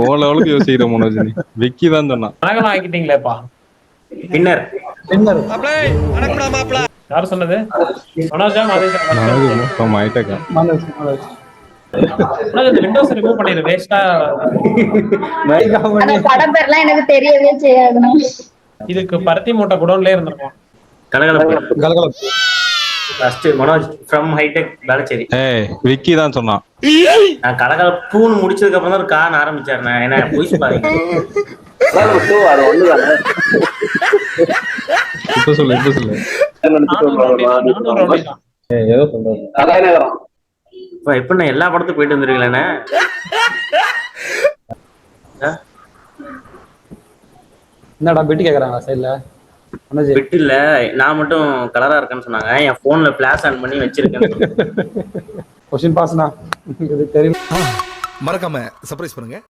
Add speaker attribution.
Speaker 1: ஓ லெவலுக்கு யோசிக்கிற மனோஜ் நீ. விக்கி தான் சொன்னான்.
Speaker 2: கணக்கெல்லாம் ஆக்கிட்டீங்களேப்பா.
Speaker 3: பின்னர்
Speaker 2: யாரு சொன்னது? மனோஜா மனோஜா
Speaker 1: மனோஜ்
Speaker 2: விண்டோஸ் ரிமூவ் பண்ணிடு வேஸ்டா.
Speaker 4: அந்த படம் பேர்லாம் எனக்கு தெரியவே செய்யாதுண்ணா.
Speaker 2: இதுக்கு பருத்தி மூட்டை குடோன்லயே இருந்திருக்கும்.
Speaker 3: கலகலப்பு first Manoj from hitech Velachery.
Speaker 1: ஏய் விக்கி தான் சொன்னான்.
Speaker 3: நான் கலகலப்புன்னு முடிச்சதுக்கு அப்புறம் தான் ஒரு கான் ஆரம்பிச்சாரு. நான் என்ன போய் பாருங்க.
Speaker 1: இப்ப சொல்லு.
Speaker 5: ஏதோ சொல்றேன்.
Speaker 3: இப்ப நான் எல்லா படத்துக்கும் போயிட்டு வந்துருக்கீங்களே.
Speaker 5: என்னடா பெட்டி கேக்குறாங்க சைடுல.
Speaker 3: பெட் இல்ல, நான் மட்டும் கலரா இருக்கேன்னு சொன்னாங்க. என் போன்ல பிளாஷ் ஆன் பண்ணி வச்சிருக்கேன்.
Speaker 5: கொஸ்டின் பாஸ்னா இது தெரியும்.
Speaker 6: மறக்காம சர்ப்ரைஸ் பண்ணுங்க.